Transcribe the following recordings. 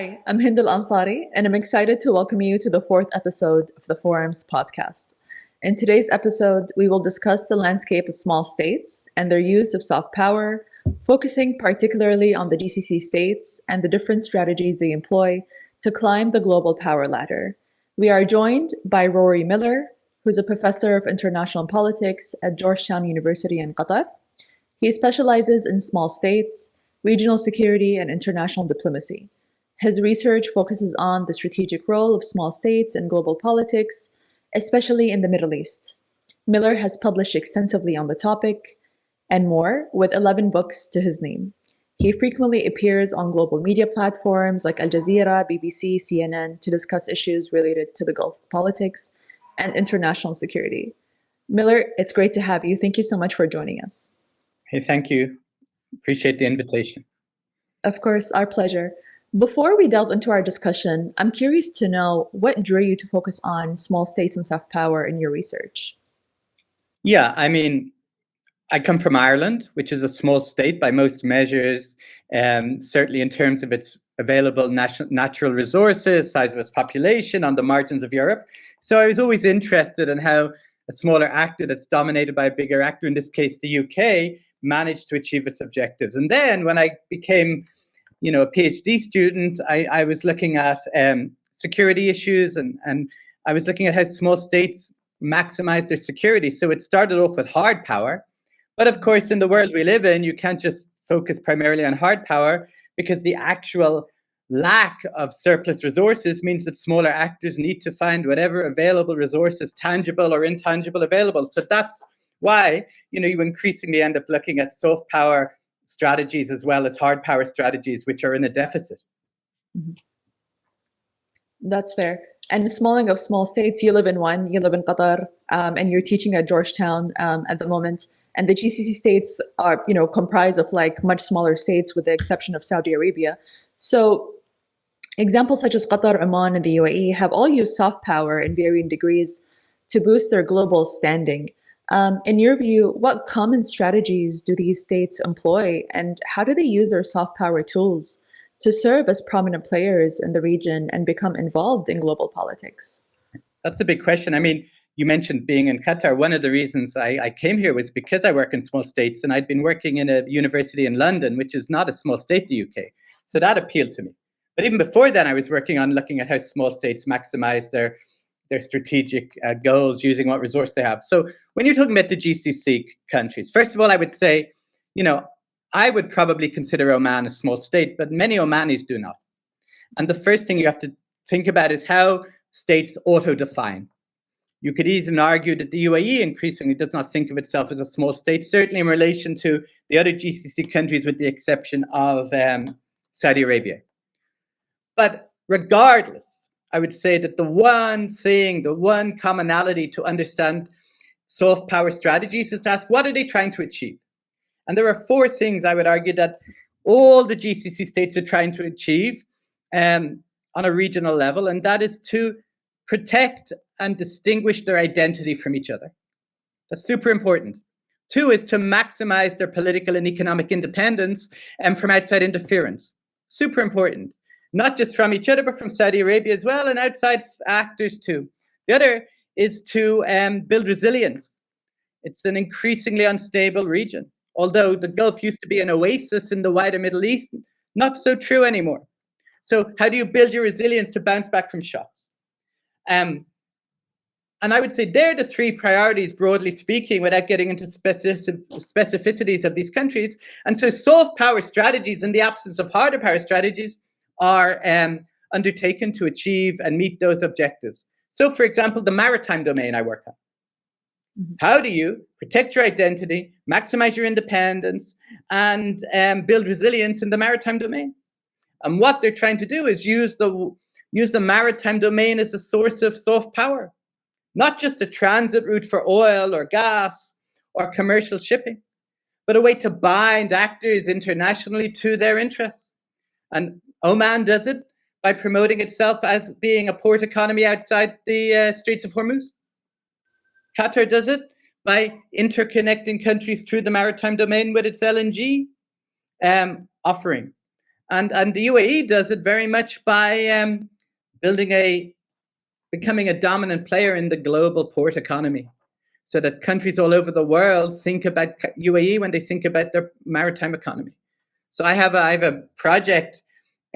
Hi, I'm Hind Al-Ansari, and I'm excited to welcome you to the fourth episode of the Forum's podcast. In today's episode, we will discuss the landscape of small states and their use of soft power, focusing particularly on the GCC states and the different strategies they employ to climb the global power ladder. We are joined by Rory Miller, who's a professor of international politics at Georgetown University in Qatar. He specializes in small states, regional security, and international diplomacy. His research focuses on the strategic role of small states in global politics, especially in the Middle East. Miller has published extensively on the topic and more, with 11 books to his name. He frequently appears on global media platforms like Al Jazeera, BBC, CNN to discuss issues related to the Gulf politics and international security. Miller, it's great to have you. Thank you so much for joining us. Hey, thank you. Appreciate the invitation. Of course, our pleasure. Before we delve into our discussion, I'm curious to know what drew you to focus on small states and soft power in your research? Yeah, I come from Ireland, which is a small state by most measures, certainly in terms of its available natural resources, size of its population, on the margins of Europe. So I was always interested in how a smaller actor that's dominated by a bigger actor, in this case the UK, managed to achieve its objectives. And then when I became a PhD student, I was looking at security issues and I was looking at how small states maximize their security. So it started off with hard power. But of course, in the world we live in, you can't just focus primarily on hard power because the actual lack of surplus resources means that smaller actors need to find whatever available resources, tangible or intangible, available. So that's why, you increasingly end up looking at soft power strategies as well as hard power strategies, which are in a deficit. Mm-hmm. That's fair. And smalling of small states, you live in Qatar, and you're teaching at Georgetown at the moment. And the GCC states are, comprised of like much smaller states with the exception of Saudi Arabia. So examples such as Qatar, Oman, and the UAE have all used soft power in varying degrees to boost their global standing. In your view, what common strategies do these states employ, and how do they use their soft power tools to serve as prominent players in the region and become involved in global politics? That's a big question. You mentioned being in Qatar. One of the reasons I came here was because I work in small states, and I'd been working in a university in London, which is not a small state, the UK. So that appealed to me. But even before then, I was working on looking at how small states maximize their strategic goals using what resource they have. So when you're talking about the GCC countries, first of all, I would say, I would probably consider Oman a small state, but many Omanis do not. And the first thing you have to think about is how states auto-define. You could even argue that the UAE increasingly does not think of itself as a small state, certainly in relation to the other GCC countries, with the exception of Saudi Arabia. But regardless, I would say that the one commonality to understand soft power strategies is to ask, what are they trying to achieve? And there are four things I would argue that all the GCC states are trying to achieve on a regional level, and that is to protect and distinguish their identity from each other. That's super important. Two is to maximize their political and economic independence and from outside interference. Super important. Not just from each other, but from Saudi Arabia as well, and outside actors too. The other is to build resilience. It's an increasingly unstable region. Although the Gulf used to be an oasis in the wider Middle East, not so true anymore. So how do you build your resilience to bounce back from shocks? And I would say they're the three priorities, broadly speaking, without getting into specificities of these countries. And so soft power strategies, in the absence of harder power strategies, are undertaken to achieve and meet those objectives. So, for example, the maritime domain I work on. Mm-hmm. How do you protect your identity, maximize your independence, and build resilience in the maritime domain? And what they're trying to do is use the maritime domain as a source of soft power, not just a transit route for oil or gas or commercial shipping, but a way to bind actors internationally to their interests. And Oman does it by promoting itself as being a port economy outside the Straits of Hormuz. Qatar does it by interconnecting countries through the maritime domain with its LNG offering. And the UAE does it very much by becoming a dominant player in the global port economy, so that countries all over the world think about UAE when they think about their maritime economy. So I have a project,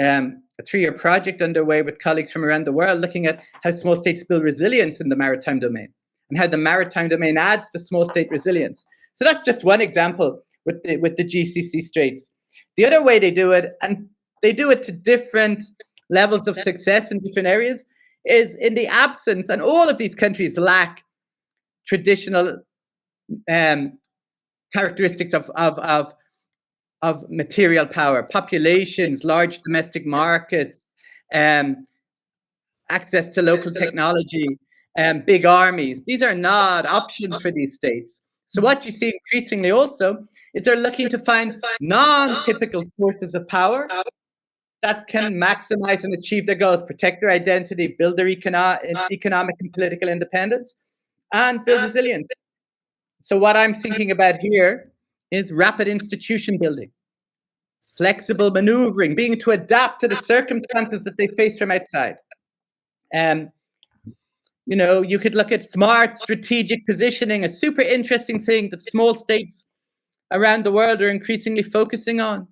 a 3-year project underway with colleagues from around the world, looking at how small states build resilience in the maritime domain, and how the maritime domain adds to small state resilience. So that's just one example with the GCC states. The other way they do it, and they do it to different levels of success in different areas, is in the absence, and all of these countries lack traditional characteristics of material power, populations, large domestic markets, access to local technology, big armies. These are not options for these states. So what you see increasingly also is they're looking to find non-typical sources of power that can maximize and achieve their goals, protect their identity, build their economic and political independence, and build resilience. So what I'm thinking about here is rapid institution building, flexible maneuvering, being to adapt to the circumstances that they face from outside. You could look at smart strategic positioning, a super interesting thing that small states around the world are increasingly focusing on.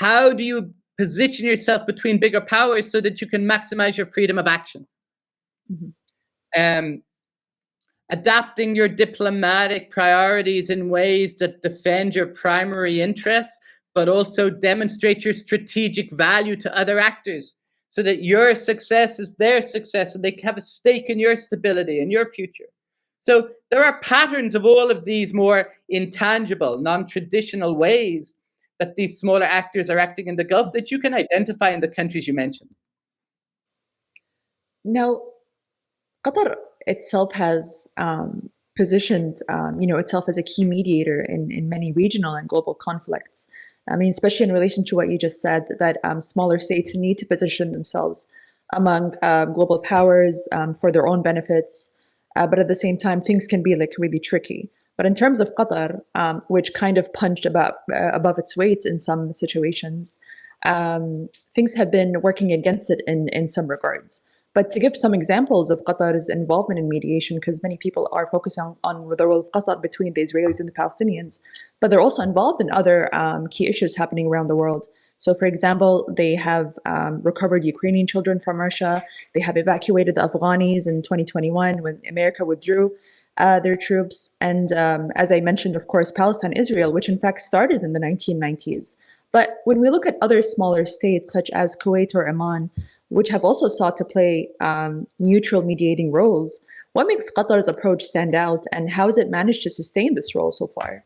How do you position yourself between bigger powers so that you can maximize your freedom of action? Mm-hmm. Adapting your diplomatic priorities in ways that defend your primary interests, but also demonstrate your strategic value to other actors, so that your success is their success and they have a stake in your stability and your future. So there are patterns of all of these more intangible, non-traditional ways that these smaller actors are acting in the Gulf that you can identify in the countries you mentioned. Now, Qatar itself has positioned itself as a key mediator in many regional and global conflicts. I mean, especially in relation to what you just said, that smaller states need to position themselves among global powers for their own benefits. But at the same time, things can be really tricky. But in terms of Qatar, which kind of punched above its weight in some situations, things have been working against it in some regards. But to give some examples of Qatar's involvement in mediation, because many people are focusing on the role of Qatar between the Israelis and the Palestinians, but they're also involved in other key issues happening around the world. So, for example, they have recovered Ukrainian children from Russia. They have evacuated the Afghanis in 2021 when America withdrew their troops. And as I mentioned, of course, Palestine-Israel, which in fact started in the 1990s. But when we look at other smaller states such as Kuwait or Oman, which have also sought to play neutral mediating roles, what makes Qatar's approach stand out, and how has it managed to sustain this role so far?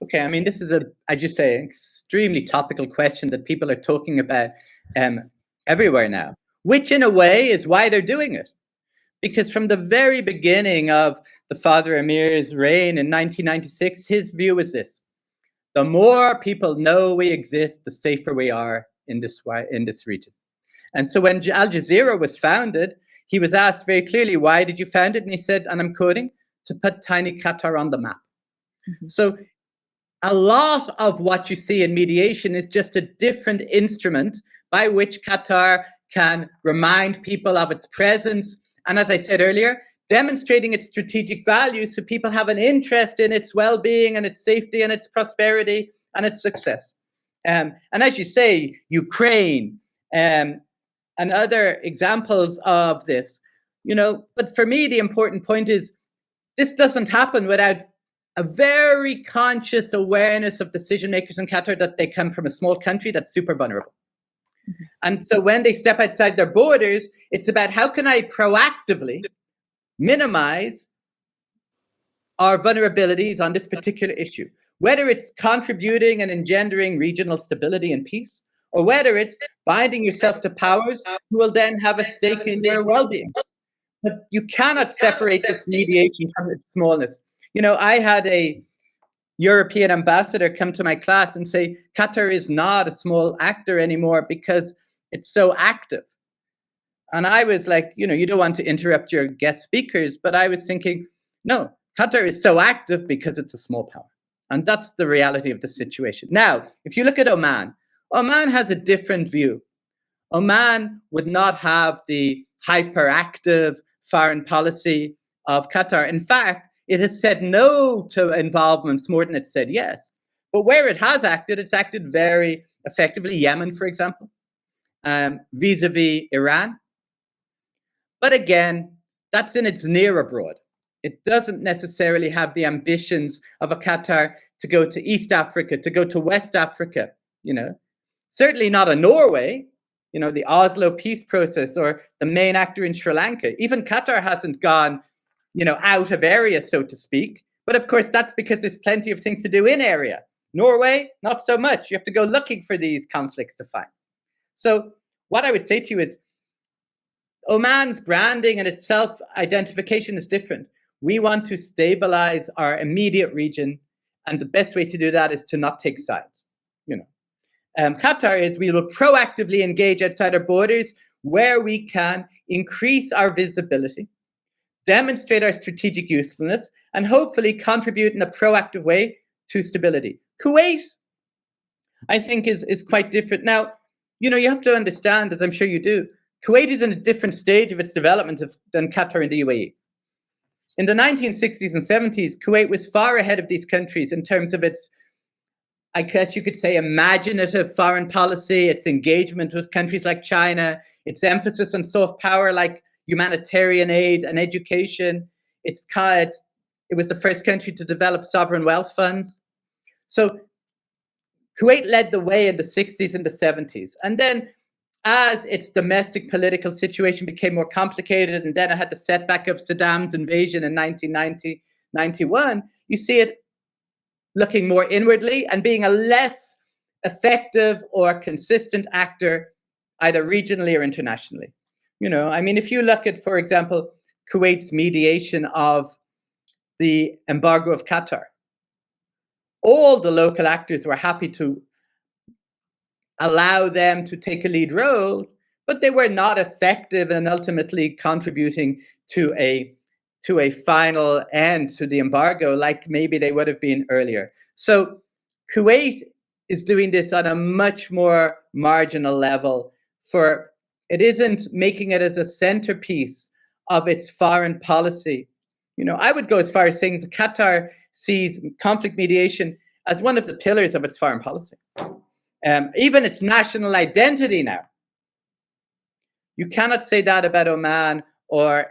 Okay, I mean, this is an extremely topical question that people are talking about everywhere now, which in a way is why they're doing it. Because from the very beginning of the Father Emir's reign in 1996, his view was this: the more people know we exist, the safer we are in this region. And so when Al Jazeera was founded, he was asked very clearly, why did you found it? And he said, and I'm quoting, to put tiny Qatar on the map. Mm-hmm. So a lot of what you see in mediation is just a different instrument by which Qatar can remind people of its presence. And as I said earlier, demonstrating its strategic value so people have an interest in its well-being and its safety and its prosperity and its success. And as you say, Ukraine, and other examples of this, but for me, the important point is this doesn't happen without a very conscious awareness of decision makers in Qatar that they come from a small country that's super vulnerable. Mm-hmm. And so when they step outside their borders, it's about how can I proactively minimize our vulnerabilities on this particular issue, whether it's contributing and engendering regional stability and peace, or whether it's binding yourself to powers who will then have a stake in your well-being. But you cannot separate this mediation from its smallness. I had a European ambassador come to my class and say, Qatar is not a small actor anymore because it's so active. And I was like, you don't want to interrupt your guest speakers, but I was thinking, no, Qatar is so active because it's a small power. And that's the reality of the situation. Now, if you look at Oman Oman has a different view. Oman would not have the hyperactive foreign policy of Qatar. In fact, it has said no to involvements more than it said yes. But where it has acted, it's acted very effectively. Yemen, for example, vis-a-vis Iran. But again, that's in its near abroad. It doesn't necessarily have the ambitions of a Qatar to go to East Africa, to go to West Africa, Certainly not a Norway, the Oslo peace process, or the main actor in Sri Lanka. Even Qatar hasn't gone, out of area, so to speak. But of course, that's because there's plenty of things to do in area. Norway, not so much. You have to go looking for these conflicts to find. So what I would say to you is, Oman's branding and its self-identification is different. We want to stabilize our immediate region, and the best way to do that is to not take sides. Qatar is, we will proactively engage outside our borders where we can increase our visibility, demonstrate our strategic usefulness, and hopefully contribute in a proactive way to stability. Kuwait, I think, is quite different. Now, you have to understand, as I'm sure you do, Kuwait is in a different stage of its development than Qatar and the UAE. In the 1960s and 70s, Kuwait was far ahead of these countries in terms of its, I guess you could say, imaginative foreign policy, its engagement with countries like China, its emphasis on soft power like humanitarian aid and education. It was the first country to develop sovereign wealth funds. So Kuwait led the way in the 60s and the 70s. And then as its domestic political situation became more complicated, and then it had the setback of Saddam's invasion in 1990, 91, you see it looking more inwardly and being a less effective or consistent actor, either regionally or internationally. If you look at, for example, Kuwait's mediation of the embargo of Qatar, all the local actors were happy to allow them to take a lead role, but they were not effective in ultimately contributing to a final end to the embargo like maybe they would have been earlier. So Kuwait is doing this on a much more marginal level. It isn't making it as a centerpiece of its foreign policy. I would go as far as saying that Qatar sees conflict mediation as one of the pillars of its foreign policy. Even its national identity now. You cannot say that about Oman or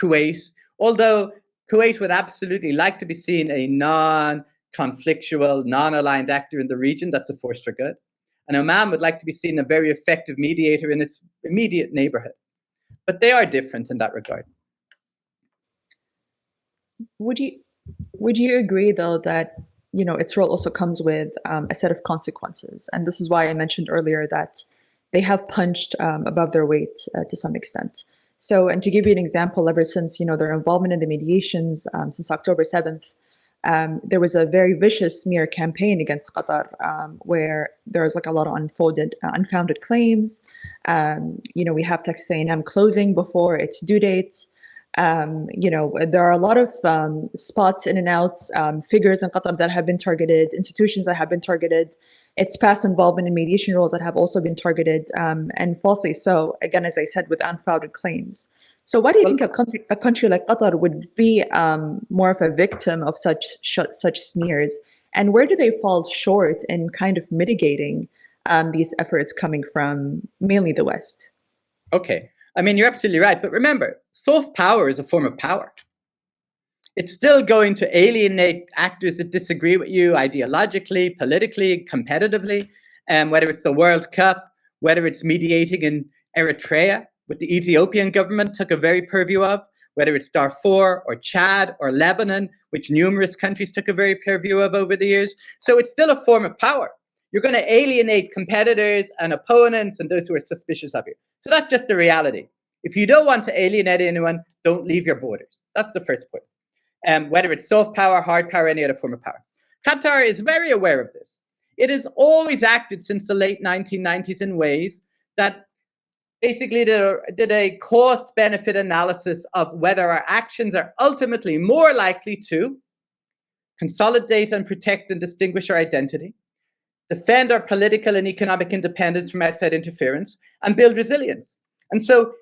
Kuwait, although Kuwait would absolutely like to be seen a non-conflictual, non-aligned actor in the region. That's a force for good. And Oman would like to be seen a very effective mediator in its immediate neighborhood. But they are different in that regard. Would you agree, though, that its role also comes with a set of consequences? And this is why I mentioned earlier that they have punched above their weight to some extent. So, and to give you an example, ever since their involvement in the mediations since October 7th, there was a very vicious smear campaign against Qatar, where there's a lot of unfounded claims. We have Texas A&M closing before its due date. There are a lot of spots in and outs, figures in Qatar that have been targeted, institutions that have been targeted, its past involvement in mediation roles that have also been targeted, and falsely so, again, as I said, with unfounded claims. So why do you think a country like Qatar would be more of a victim of such smears? And where do they fall short in kind of mitigating these efforts coming from mainly the West? Okay. You're absolutely right. But remember, soft power is a form of power. It's still going to alienate actors that disagree with you ideologically, politically, competitively, whether it's the World Cup, whether it's mediating in Eritrea, what the Ethiopian government took a very purview of, whether it's Darfur or Chad or Lebanon, which numerous countries took a very purview of over the years. So it's still a form of power. You're going to alienate competitors and opponents and those who are suspicious of you. So that's just the reality. If you don't want to alienate anyone, don't leave your borders. That's the first point. Whether it's soft power, hard power, any other form of power. Qatar is very aware of this. It has always acted since the late 1990s in ways that basically did a cost-benefit analysis of whether our actions are ultimately more likely to consolidate and protect and distinguish our identity, defend our political and economic independence from outside interference, and build resilience. And so,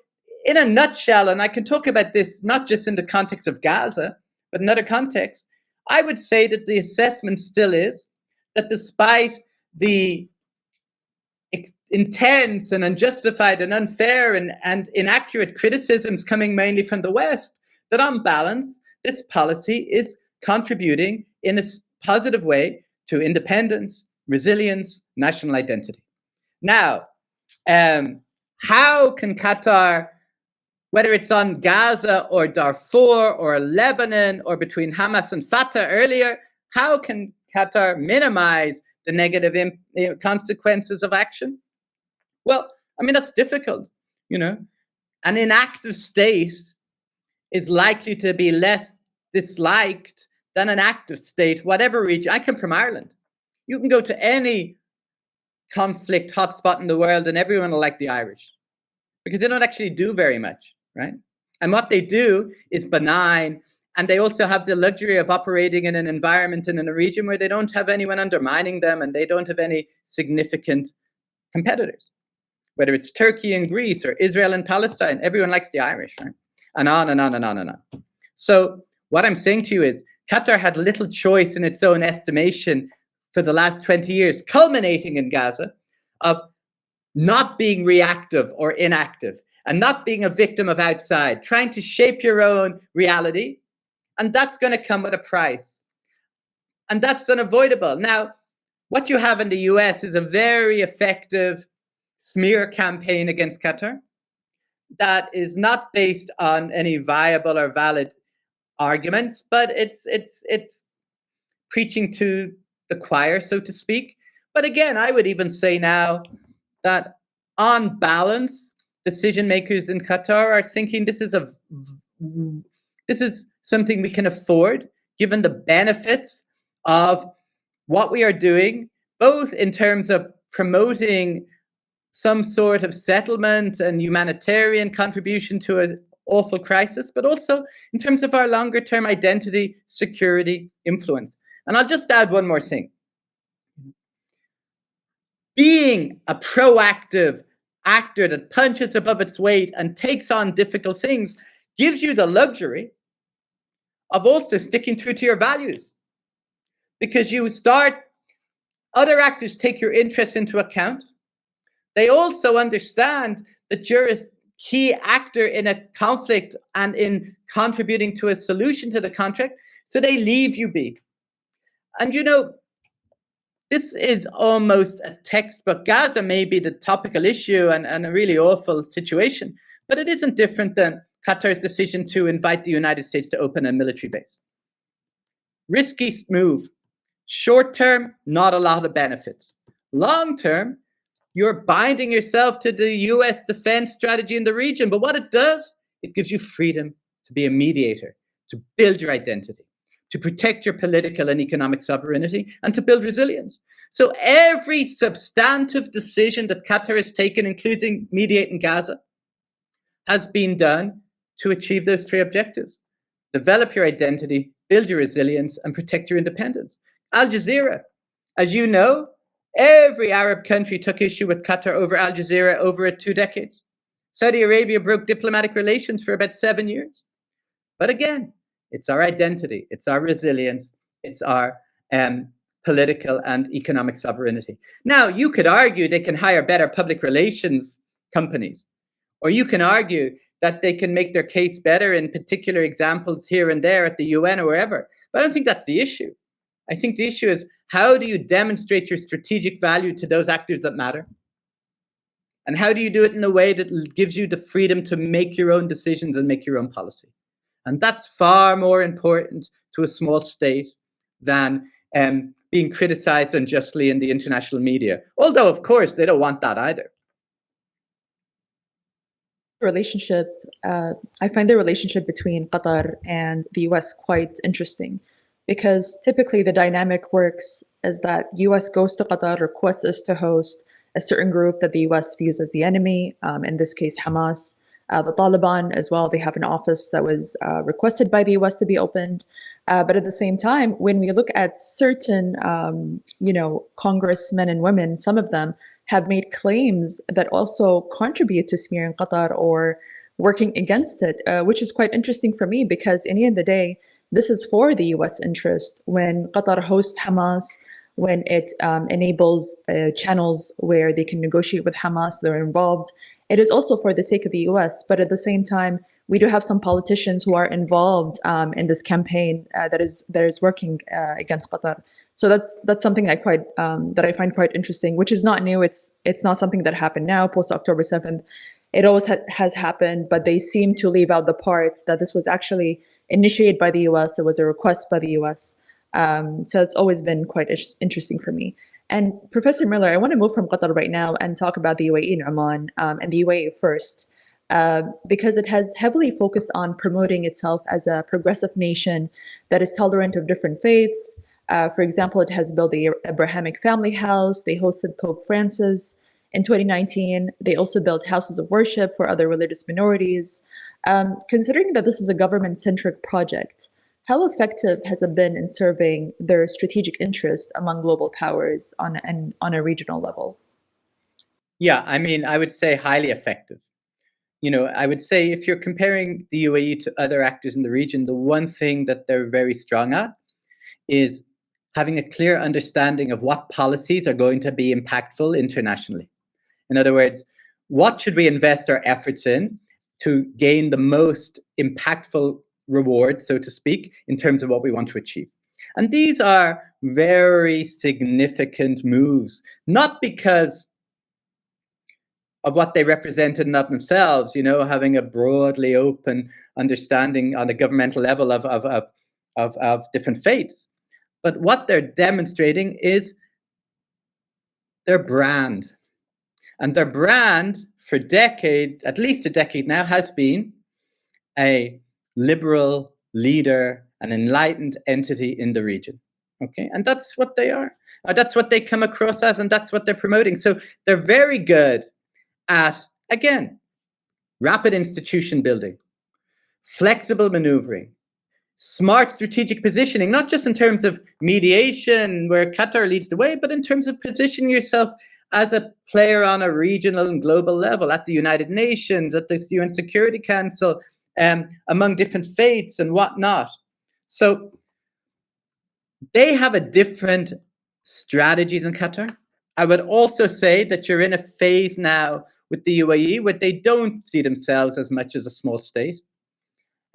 in a nutshell, and I can talk about this not just in the context of Gaza, but in other contexts, I would say that the assessment still is that despite the intense and unjustified and unfair and inaccurate criticisms coming mainly from the West, that on balance, this policy is contributing in a positive way to independence, resilience, national identity. Now, how can Qatar, whether it's on Gaza or Darfur or Lebanon or between Hamas and Fatah earlier, how can Qatar minimize the negative consequences of action? Well, I mean, that's difficult, you know. An inactive state is likely to be less disliked than an active state, whatever region. I come from Ireland. You can go to any conflict hotspot in the world and everyone will like the Irish because they don't actually do very much, right? And what they do is benign. And they also have the luxury of operating in an environment and in a region where they don't have anyone undermining them and they don't have any significant competitors. Whether it's Turkey and Greece or Israel and Palestine, everyone likes the Irish, right? And on and on and on and on. So what I'm saying to you is Qatar had little choice in its own estimation for the last 20 years, culminating in Gaza, of not being reactive or inactive and not being a victim of outside, trying to shape your own reality. And that's going to come with a price. And that's unavoidable. Now, what you have in the US is a very effective smear campaign against Qatar that is not based on any viable or valid arguments, but it's preaching to the choir, so to speak. But again, I would even say now that on balance, decision makers in Qatar are thinking this is something we can afford, given the benefits of what we are doing, both in terms of promoting some sort of settlement and humanitarian contribution to an awful crisis, but also in terms of our longer term identity, security, influence. And I'll just add one more thing. Being a proactive actor that punches above its weight and takes on difficult things gives you the luxury of also sticking true to your values. Because other actors take your interests into account. They also understand that you're a key actor in a conflict and in contributing to a solution to the conflict, so they leave you be. And you know, this is almost a textbook. Gaza may be the topical issue and a really awful situation, but it isn't different than Qatar's decision to invite the United States to open a military base. Risky move. Short term, not a lot of benefits. Long term, you're binding yourself to the US defense strategy in the region. But what it does, it gives you freedom to be a mediator, to build your identity, to protect your political and economic sovereignty, and to build resilience. So every substantive decision that Qatar has taken, including mediating Gaza, has been done to achieve those three objectives: develop your identity, build your resilience, and protect your independence. Al Jazeera, as you know, every Arab country took issue with Qatar over Al Jazeera over 2 decades. Saudi Arabia broke diplomatic relations for about 7 years. But again, it's our identity, it's our resilience, it's our political and economic sovereignty. Now, you could argue they can hire better public relations companies, or you can argue that they can make their case better in particular examples here and there at the UN or wherever. But I don't think that's the issue. I think the issue is, how do you demonstrate your strategic value to those actors that matter? And how do you do it in a way that gives you the freedom to make your own decisions and make your own policy? And that's far more important to a small state than being criticized unjustly in the international media. Although, of course, they don't want that either. Relationship, I find the relationship between Qatar and the US quite interesting, because typically the dynamic works is that US goes to Qatar, requests us to host a certain group that the US views as the enemy, in this case Hamas. The Taliban as well, they have an office that was requested by the US to be opened. But at the same time, when we look at certain, congressmen and women, some of them have made claims that also contribute to smearing Qatar or working against it, which is quite interesting for me because, in the end of the day, this is for the U.S. interest. When Qatar hosts Hamas, when it enables channels where they can negotiate with Hamas, they're involved. It is also for the sake of the U.S. But at the same time, we do have some politicians who are involved in this campaign that is working against Qatar. So that's something that I find quite interesting, which is not new. It's not something that happened now post October 7th. It always has happened, but they seem to leave out the part that this was actually initiated by the U.S. It was a request by the U.S. So it's always been quite interesting for me. And Professor Miller, I want to move from Qatar right now and talk about the UAE and Oman, and the UAE first, because it has heavily focused on promoting itself as a progressive nation that is tolerant of different faiths. For example, it has built the Abrahamic Family House. They hosted Pope Francis in 2019. They also built houses of worship for other religious minorities. Considering that this is a government-centric project, how effective has it been in serving their strategic interests among global powers on a regional level? Yeah, I mean, I would say highly effective. I would say if you're comparing the UAE to other actors in the region, the one thing that they're very strong at is having a clear understanding of what policies are going to be impactful internationally. In other words, what should we invest our efforts in to gain the most impactful reward, so to speak, in terms of what we want to achieve? And these are very significant moves, not because of what they represent in and of themselves, having a broadly open understanding on a governmental level of different faiths. But what they're demonstrating is their brand. And their brand for at least a decade now, has been a liberal leader, an enlightened entity in the region. Okay, and that's what they are. That's what they come across as, and that's what they're promoting. So they're very good at, again, rapid institution building, flexible maneuvering, smart strategic positioning, not just in terms of mediation where Qatar leads the way, but in terms of positioning yourself as a player on a regional and global level at the United Nations, at the UN Security Council, among different faiths and whatnot. So they have a different strategy than Qatar. I would also say that you're in a phase now with the UAE where they don't see themselves as much as a small state.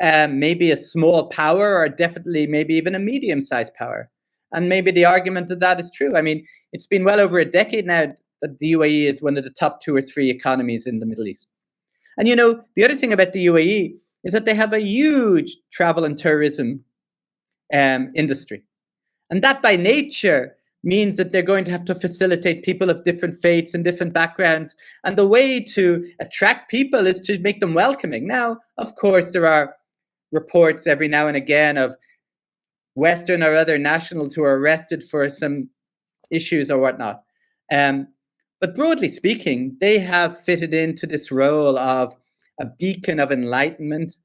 Maybe a small power, or definitely maybe even a medium-sized power. And maybe the argument of that is true. I mean, it's been well over a decade now that the UAE is one of the top 2 or 3 economies in the Middle East. And the other thing about the UAE is that they have a huge travel and tourism industry. And that by nature means that they're going to have to facilitate people of different faiths and different backgrounds. And the way to attract people is to make them welcoming. Now, of course, there are reports every now and again of Western or other nationals who are arrested for some issues or whatnot. But broadly speaking, they have fitted into this role of a beacon of enlightenment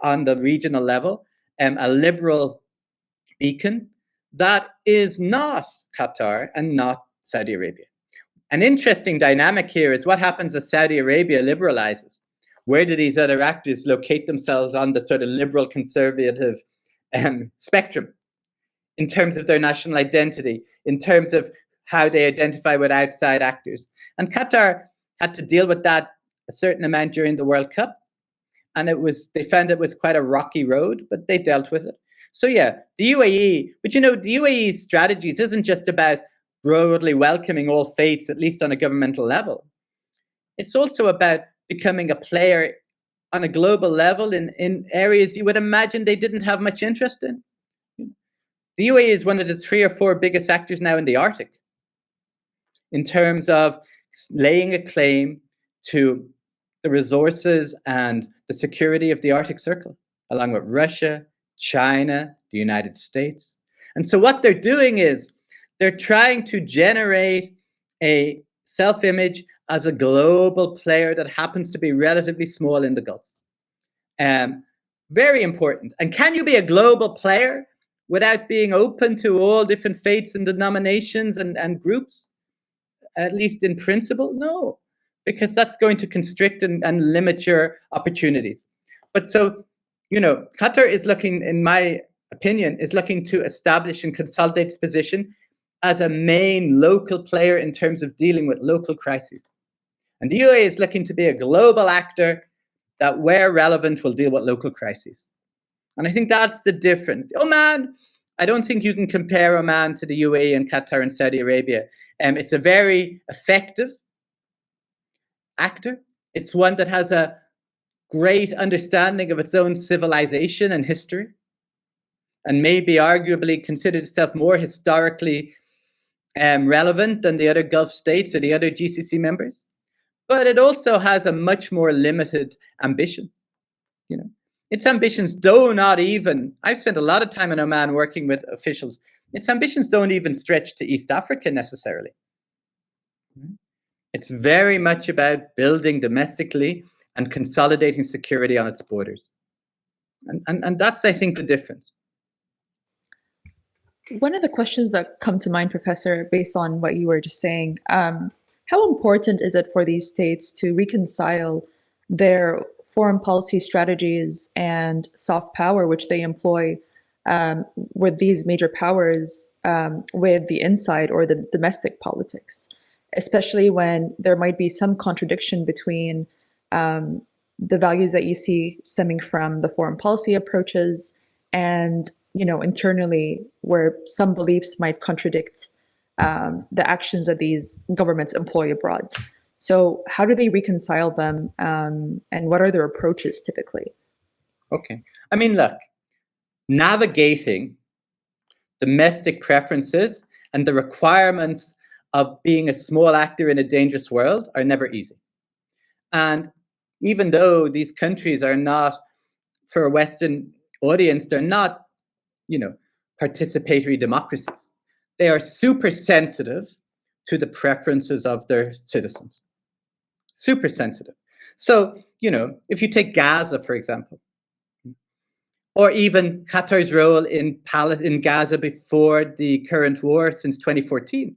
on the regional level, a liberal beacon that is not Qatar and not Saudi Arabia. An interesting dynamic here is what happens as Saudi Arabia liberalizes. Where do these other actors locate themselves on the sort of liberal conservative spectrum in terms of their national identity, in terms of how they identify with outside actors? And Qatar had to deal with that a certain amount during the World Cup. And they found it was quite a rocky road, but they dealt with it. So yeah, the UAE, but the UAE's strategies isn't just about broadly welcoming all faiths, at least on a governmental level. It's also about becoming a player on a global level in areas you would imagine they didn't have much interest in. The UAE is one of the 3 or 4 biggest actors now in the Arctic in terms of laying a claim to the resources and the security of the Arctic Circle, along with Russia, China, the United States. And so what they're doing is they're trying to generate a self-image as a global player that happens to be relatively small in the Gulf. Very important. And can you be a global player without being open to all different faiths and denominations and groups, at least in principle? No, because that's going to constrict and limit your opportunities. But so, Qatar is looking, in my opinion, is looking to establish and consolidate its position as a main local player in terms of dealing with local crises. And the UAE is looking to be a global actor that, where relevant, will deal with local crises. And I think that's the difference. Oman, I don't think you can compare Oman to the UAE and Qatar and Saudi Arabia. It's a very effective actor. It's one that has a great understanding of its own civilization and history, and maybe arguably considered itself more historically relevant than the other Gulf states or the other GCC members. But it also has a much more limited ambition. Its ambitions do not even, I've spent a lot of time in Oman working with officials, its ambitions don't even stretch to East Africa necessarily. It's very much about building domestically and consolidating security on its borders. And that's, I think, the difference. One of the questions that come to mind, Professor, based on what you were just saying, how important is it for these states to reconcile their foreign policy strategies and soft power, which they employ with these major powers, with the inside or the domestic politics, especially when there might be some contradiction between the values that you see stemming from the foreign policy approaches and, internally, where some beliefs might contradict the actions that these governments employ abroad. So how do they reconcile them, and what are their approaches typically? Okay. I mean, look, navigating domestic preferences and the requirements of being a small actor in a dangerous world are never easy. And even though these countries are not, for a Western audience, they're not, participatory democracies. They are super sensitive to the preferences of their citizens. Super sensitive. So, if you take Gaza, for example, or even Qatar's role in Gaza before the current war since 2014,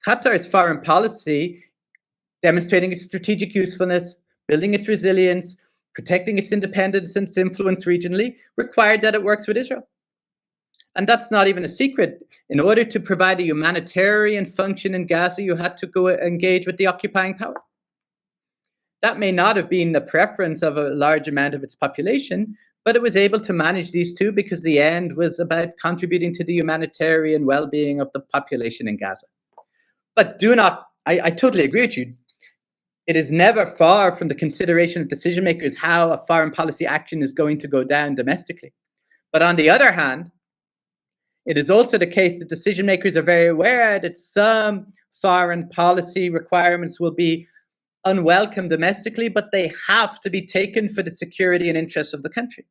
Qatar's foreign policy, demonstrating its strategic usefulness, building its resilience, protecting its independence and its influence regionally, required that it works with Israel. And that's not even a secret. In order to provide a humanitarian function in Gaza, you had to go engage with the occupying power. That may not have been the preference of a large amount of its population, but it was able to manage these two because the end was about contributing to the humanitarian well-being of the population in Gaza. But I totally agree with you. It is never far from the consideration of decision makers how a foreign policy action is going to go down domestically. But on the other hand, it is also the case that decision makers are very aware that some foreign policy requirements will be unwelcome domestically, but they have to be taken for the security and interests of the country.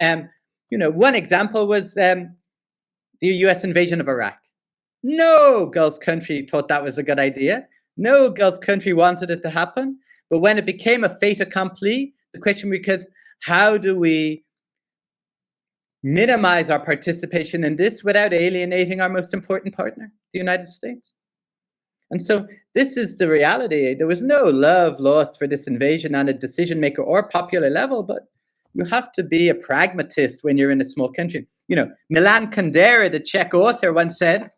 One example was the US invasion of Iraq. No Gulf country thought that was a good idea. No Gulf country wanted it to happen. But when it became a fait accompli, the question becomes, how do we minimize our participation in this without alienating our most important partner, the United States? And so this is the reality. There was no love lost for this invasion on a decision maker or popular level, but you have to be a pragmatist when you're in a small country. Milan Kundera, the Czech author, once said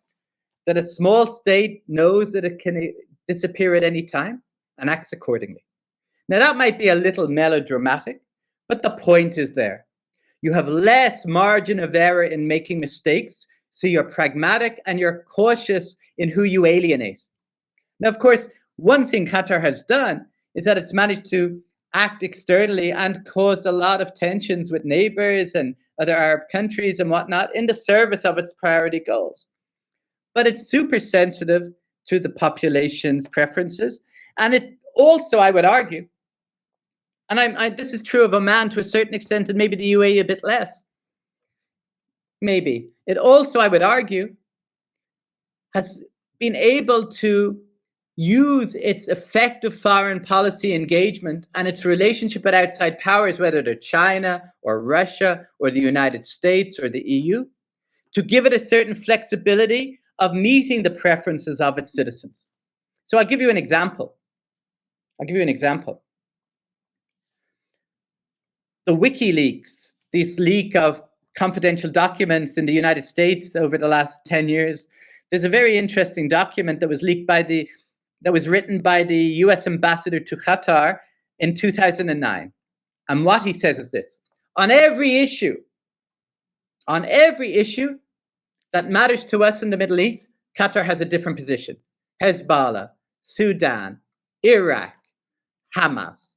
that a small state knows that it can disappear at any time and acts accordingly. Now, that might be a little melodramatic, but the point is there. You have less margin of error in making mistakes, so you're pragmatic and you're cautious in who you alienate. Now, of course, one thing Qatar has done is that it's managed to act externally and caused a lot of tensions with neighbors and other Arab countries and whatnot in the service of its priority goals. But it's super sensitive to the population's preferences. And it also, I would argue, and this is true of Oman to a certain extent, and maybe the UAE a bit less. Maybe. It also, I would argue, has been able to use its effective foreign policy engagement and its relationship with outside powers, whether they're China or Russia or the United States or the EU, to give it a certain flexibility of meeting the preferences of its citizens. So I'll give you an example. The WikiLeaks, this leak of confidential documents in the United States over the last 10 years, there's a very interesting document that was written by the US ambassador to Qatar in 2009. And what he says is this: on every issue that matters to us in the Middle East, Qatar has a different position. Hezbollah, Sudan, Iraq, Hamas.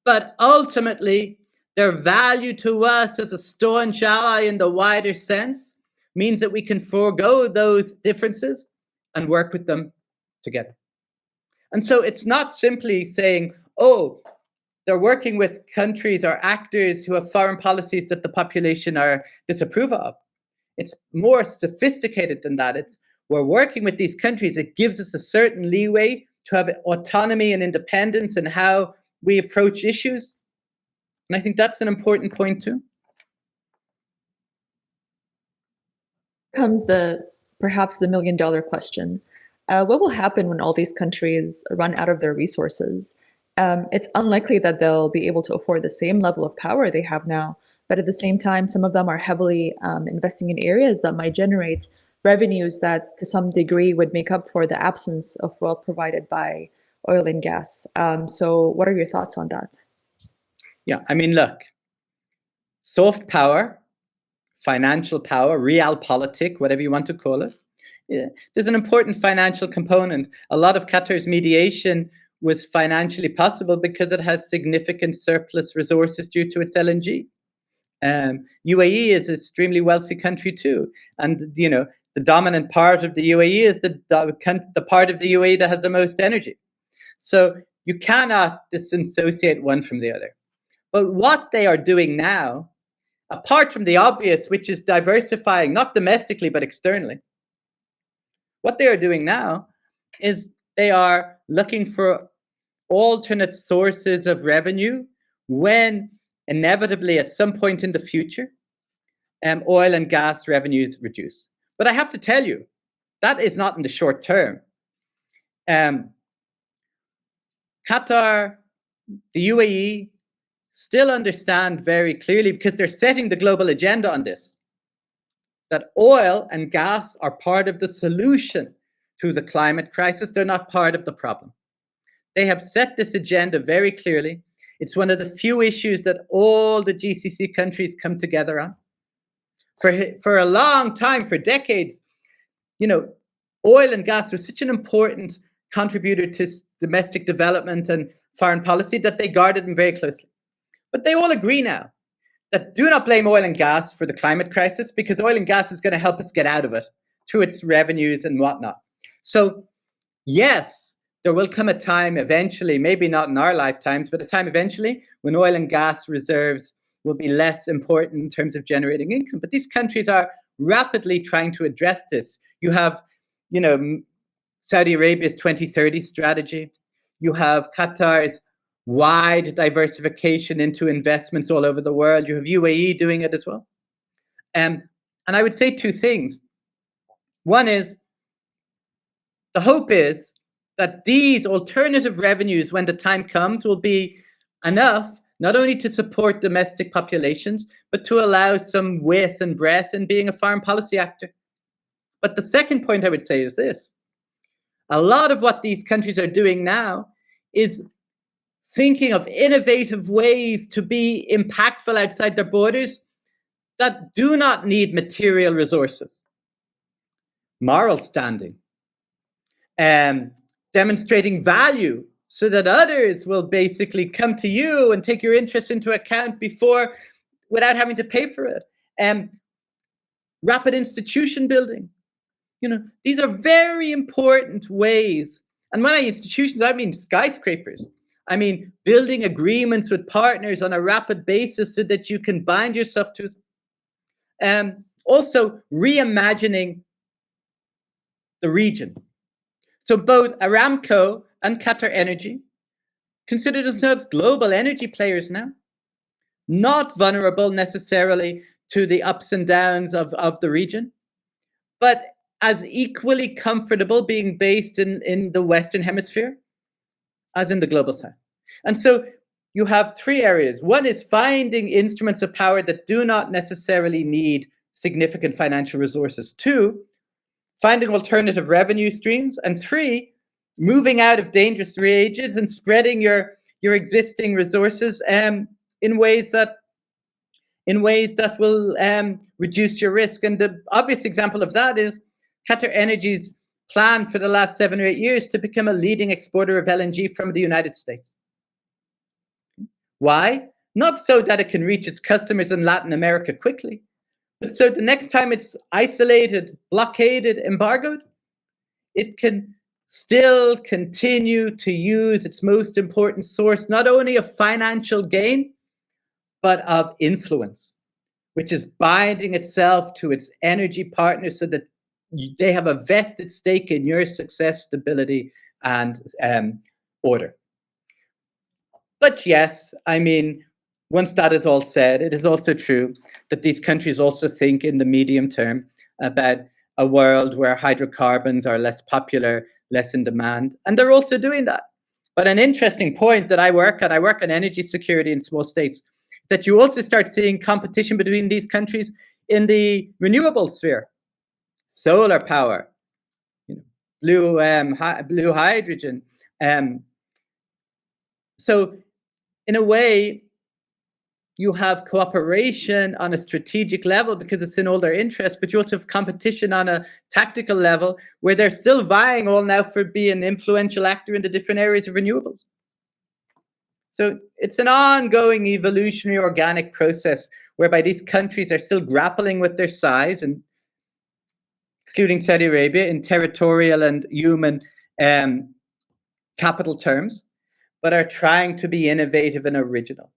But ultimately, their value to us as a staunch ally in the wider sense means that we can forego those differences and work with them together. And so it's not simply saying, oh, they're working with countries or actors who have foreign policies that the population are disapprove of. It's more sophisticated than that. We're working with these countries. It gives us a certain leeway to have autonomy and independence in how we approach issues. And I think that's an important point too. Comes perhaps the million-dollar question. What will happen when all these countries run out of their resources? It's unlikely that they'll be able to afford the same level of power they have now, but at the same time, some of them are heavily investing in areas that might generate revenues that to some degree would make up for the absence of wealth provided by oil and gas. So what are your thoughts on that? Yeah, I mean, look, soft power, financial power, realpolitik, whatever you want to call it, there's an important financial component. A lot of Qatar's mediation was financially possible because it has significant surplus resources due to its LNG. UAE is an extremely wealthy country too. And, you know, the dominant part of the UAE is the part of the UAE that has the most energy. So you cannot disassociate one from the other. But what they are doing now, apart from the obvious, which is diversifying, not domestically, but externally, what they are doing now is they are looking for alternate sources of revenue when inevitably at some point in the future, oil and gas revenues reduce. But I have to tell you, that is not in the short term. Qatar, the UAE, still understand very clearly, because they're setting the global agenda on this, that oil and gas are part of the solution to the climate crisis. They're not part of the problem. They have set this agenda very clearly. It's one of the few issues that all the GCC countries come together on. For a long time, for decades, you know, oil and gas was such an important contributor to domestic development and foreign policy that they guarded them very closely. But they all agree now that do not blame oil and gas for the climate crisis, because oil and gas is going to help us get out of it through its revenues and whatnot. So yes, there will come a time eventually, maybe not in our lifetimes, but a time eventually when oil and gas reserves will be less important in terms of generating income. But these countries are rapidly trying to address this. You have, you know, Saudi Arabia's 2030 strategy. You have Qatar's wide diversification into investments all over the world. You have UAE doing it as well. And I would say two things. One is, the hope is that these alternative revenues, when the time comes, will be enough not only to support domestic populations, but to allow some width and breadth in being a foreign policy actor. But the second point I would say is this. A lot of what these countries are doing now is thinking of innovative ways to be impactful outside their borders that do not need material resources. Moral standing, demonstrating value so that others will basically come to you and take your interests into account without having to pay for it. Rapid institution building. You know, these are very important ways. And when I institutions, I mean skyscrapers. I mean building agreements with partners on a rapid basis so that you can bind yourself to them. Also reimagining the region. So both Aramco and Qatar Energy consider themselves global energy players now, not vulnerable necessarily to the ups and downs of the region, but as equally comfortable being based in the Western Hemisphere as in the global South. And so you have three areas. One is finding instruments of power that do not necessarily need significant financial resources. Two, finding alternative revenue streams. And three, moving out of dangerous regions and spreading your existing resources in ways that will reduce your risk. And the obvious example of that is Qatar Energy's plan for the last 7 or 8 years to become a leading exporter of LNG from the United States. Why? Not so that it can reach its customers in Latin America quickly, but so the next time it's isolated, blockaded, embargoed, it can still continue to use its most important source, not only of financial gain, but of influence, which is binding itself to its energy partners so that they have a vested stake in your success, stability, and order. But yes, I mean, once that is all said, it is also true that these countries also think in the medium term about a world where hydrocarbons are less popular, less in demand, and they're also doing that. But an interesting point that I work on energy security in small states, that you also start seeing competition between these countries in the renewable sphere. Solar power, blue hydrogen. So in a way, you have cooperation on a strategic level because it's in all their interests, but you also have competition on a tactical level where they're still vying all now for being an influential actor in the different areas of renewables. So it's an ongoing evolutionary organic process whereby these countries are still grappling with their size, and excluding Saudi Arabia, in territorial and human capital terms, but are trying to be innovative and original.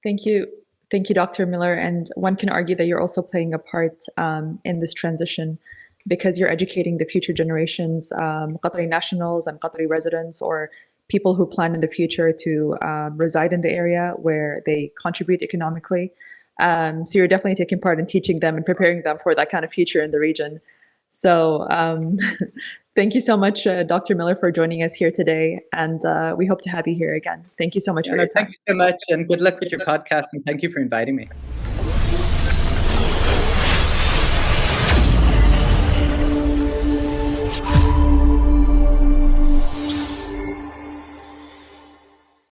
Thank you. Thank you, Dr. Miller. And one can argue that you're also playing a part in this transition because you're educating the future generations, Qatari nationals and Qatari residents, or people who plan in the future to reside in the area where they contribute economically. So you're definitely taking part in teaching them and preparing them for that kind of future in the region. So thank you so much, Dr. Miller, for joining us here today. And we hope to have you here again. Thank you so much for your time. Thank you so much, and good luck with your podcast, and thank you for inviting me.